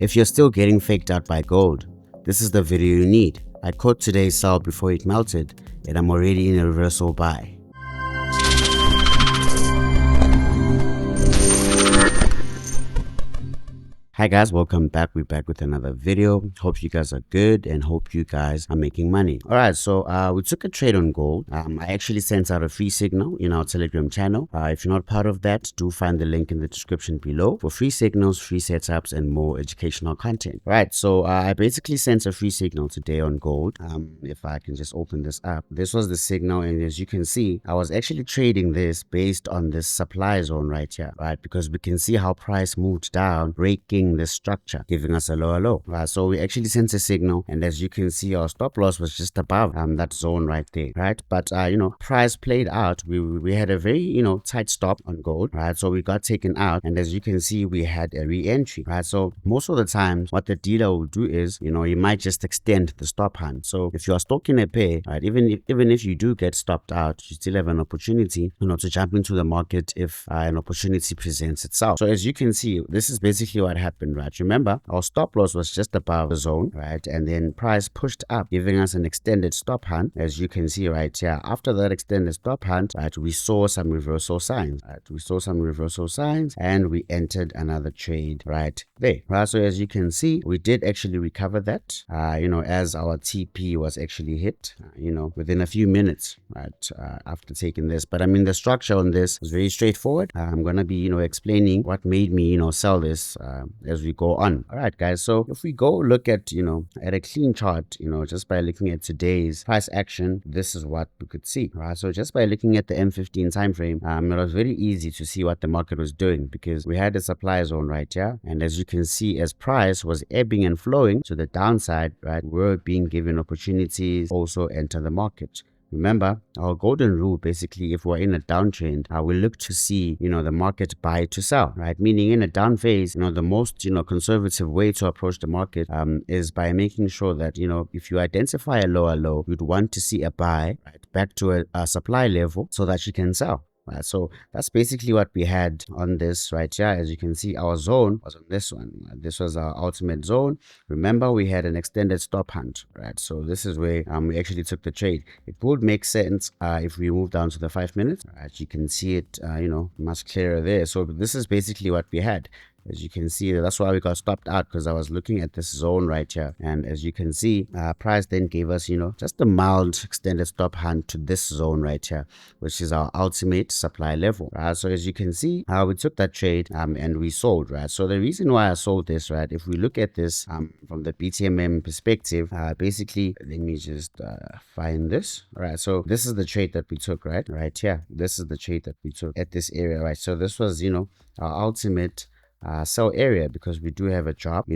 If you're still getting faked out by gold, this is the video you need. I caught today's sell before it melted, and I'm already in a reversal buy. Hi guys, welcome back. We're back with another video. Hope you guys are good and hope you guys are making money. All right, so we took a trade on gold. I actually sent out a free signal in our Telegram channel. If you're not part of that, do find the link in the description below for free signals, free setups, and more educational content. All right, so I basically sent a free signal today on gold. If I can just open this up, this was the signal, and as you can see, I was actually trading this based on this supply zone right here, right? Because we can see how price moved down, breaking this structure, giving us a lower low. Right, so we actually sent a signal, and as you can see, our stop loss was just above that zone right there, right? But price played out. We had a very tight stop on gold, right? So we got taken out, and as you can see, we had a re-entry, right? So most of the times, what the dealer will do is he might just extend the stop hand. So if you are stalking a pair, right, even if you do get stopped out, you still have an opportunity to jump into the market if an opportunity presents itself. So as you can see, this is basically what happened, right? Remember, our stop loss was just above the zone, right? And then price pushed up, giving us an extended stop hand, as you can see right here. After that extended stop hand, right, we saw some reversal signs, right? We saw some reversal signs, and we entered another trade right there, right? So as you can see, we did actually recover that, as our TP was actually hit, within a few minutes, right, after taking this. But I mean, the structure on this was very straightforward. I'm gonna be, explaining what made me, sell this as we go on. All right, guys. So if we go look at, at a clean chart, just by looking at today's price action, this is what we could see, right? So just by looking at the M15 time frame, it was very easy to see what the market was doing, because we had a supply zone right here, and as you can see, as price was ebbing and flowing to the downside, right, we're being given opportunities also enter the market. Remember, our golden rule, basically, if we're in a downtrend, we look to see, the market buy to sell, right? Meaning in a down phase, the most, conservative way to approach the market is by making sure that, if you identify a lower low, you'd want to see a buy, right, back to a supply level so that you can sell. Right, so that's basically what we had on this right here. As you can see, our zone was on this one. This was our ultimate zone. Remember, we had an extended stop hunt, right? So this is where we actually took the trade. It would make sense if we move down to the 5 minutes. Right, you can see it, much clearer there. So this is basically what we had. As you can see, that's why we got stopped out, because I was looking at this zone right here. And as you can see, price then gave us, just a mild extended stop hand to this zone right here, which is our ultimate supply level. Right? So as you can see, we took that trade and we sold, right? So the reason why I sold this, right, if we look at this from the BTMM perspective, basically, let me just find this. All right, so this is the trade that we took, right here. This is the trade that we took at this area, right? So this was, our ultimate sell area, because we do have a drop,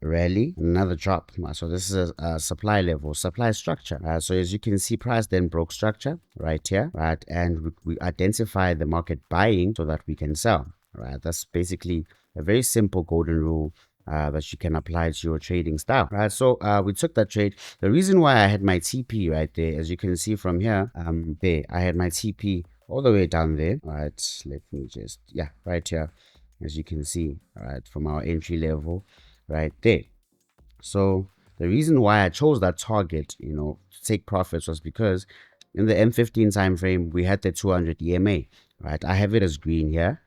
rally, another drop. So this is a supply level, supply structure. So as you can see, price then broke structure right here, right, and we identify the market buying so that we can sell. Right, that's basically a very simple golden rule that you can apply to your trading style, right? So we took that trade. The reason why I had my TP right there, as you can see from here, there I had my TP all the way down there, right? Let me just, right here, as you can see, right, from our entry level right there. So the reason why I chose that target, to take profits, was because in the M15 time frame, we had the 200 EMA, right? I have it as green here,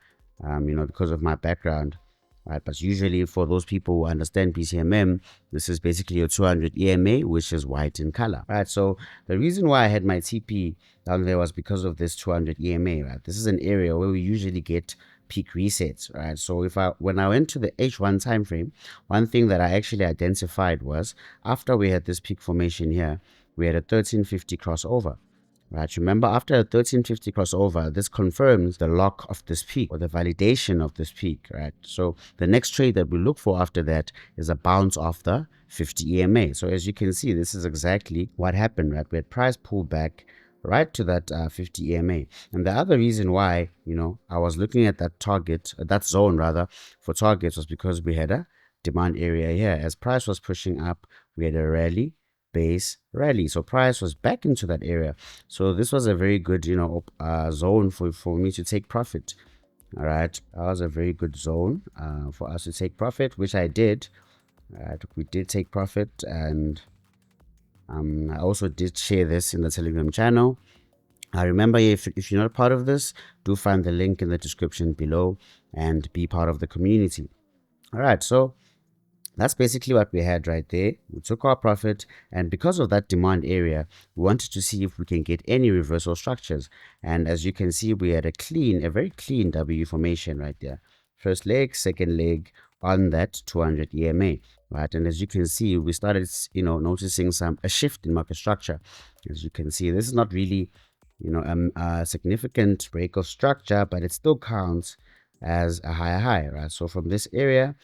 because of my background, right? But usually for those people who understand BTMM, this is basically a 200 EMA, which is white in color, right? So the reason why I had my TP down there was because of this 200 EMA, right? This is an area where we usually get peak resets, right? So when I went to the H1 time frame, one thing that I actually identified was, after we had this peak formation here, we had a 1350 crossover. Right, remember, after a 1350 crossover, this confirms the lock of this peak, or the validation of this peak, right? So the next trade that we look for after that is a bounce off the 50 EMA. So as you can see, this is exactly what happened, right? We had price pull back right to that 50 EMA. And the other reason why, I was looking at that target, that zone rather, for targets, was because we had a demand area here. As price was pushing up, we had a rally, base, rally. So price was back into that area. So this was a very good, zone for me to take profit. All right, that was a very good zone for us to take profit, which I did. We did take profit, and I also did share this in the Telegram channel. Remember, if you're not part of this, do find the link in the description below and be part of the community. All right, so that's basically what we had right there. We took our profit, and because of that demand area, we wanted to see if we can get any reversal structures. And as you can see, we had a very clean W formation right there. First leg, second leg on that 200 EMA, right? And as you can see, we started, noticing a shift in market structure. As you can see, this is not really, a significant break of structure, but it still counts as a higher high, right? So from this area,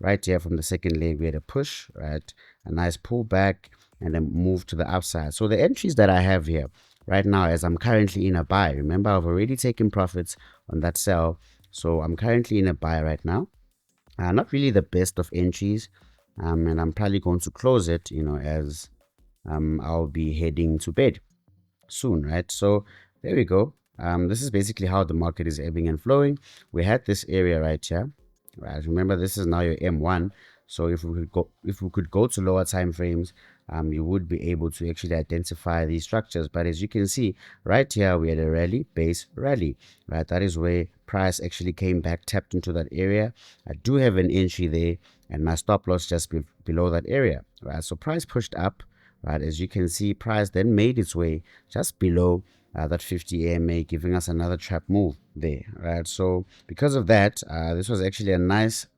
right here from the second leg, we had a push, right? A nice pullback and then move to the upside. So the entries that I have here right now, as I'm currently in a buy, remember I've already taken profits on that sell. So I'm currently in a buy right now. Not really the best of entries. And I'm probably going to close it, as I'll be heading to bed soon, right? So there we go. This is basically how the market is ebbing and flowing. We had this area right here, right? Remember, this is now your M1. So if we could go to lower time frames, you would be able to actually identify these structures. But as you can see right here, we had a rally, base rally, right? That is where price actually came back, tapped into that area. I do have an entry there, and my stop loss just below that area, right? So price pushed up, right? As you can see, price then made its way just below that 50 EMA, giving us another trap move there, right? So because of that, this was actually a nice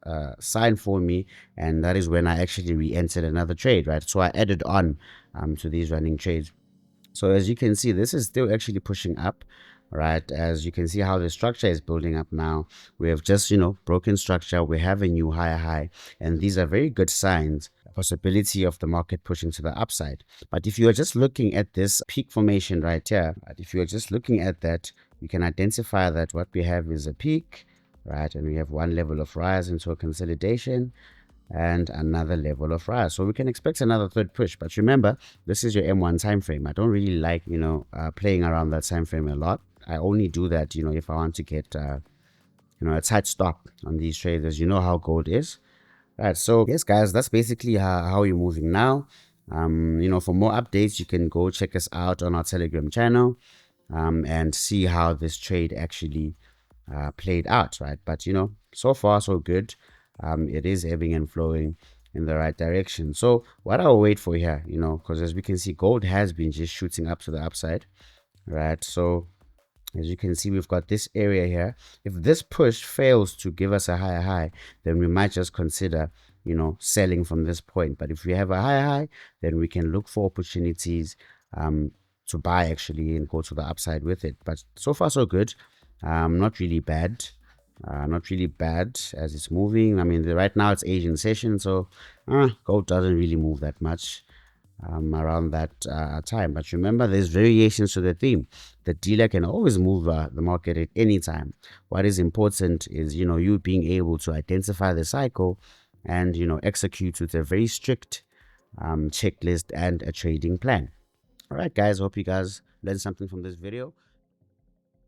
sign for me, and that is when I actually re-entered another trade, right? So I added on to these running trades. So as you can see, this is still actually pushing up, right? As you can see how the structure is building up now. We have just, broken structure. We have a new higher high, and these are very good signs, possibility of the market pushing to the upside. But if you are just looking at this peak formation right here, right, if you are just looking at that, you can identify that what we have is a peak, right? And we have one level of rise into a consolidation and another level of rise. So we can expect another third push. But remember, this is your M1 time frame. I don't really like, playing around that time frame a lot. I only do that, if I want to get, a tight stop on these trades, as you know how gold is. Right, so yes, guys, that's basically how you're moving now. For more updates, you can go check us out on our Telegram channel and see how this trade actually played out, right? But so far so good. It is ebbing and flowing in the right direction. So what I'll wait for here, because as we can see, gold has been just shooting up to the upside, right? So as you can see, we've got this area here. If this push fails to give us a higher high, then we might just consider, selling from this point. But if we have a higher high, then we can look for opportunities to buy actually and go to the upside with it. But so far so good. Not really bad. Not really bad as it's moving. I mean, right now it's Asian session, so gold doesn't really move that much around that time. But remember, there's variations to the theme. The dealer can always move the market at any time. What is important is, you being able to identify the cycle and, execute with a very strict checklist and a trading plan. All right, guys, hope you guys learned something from this video.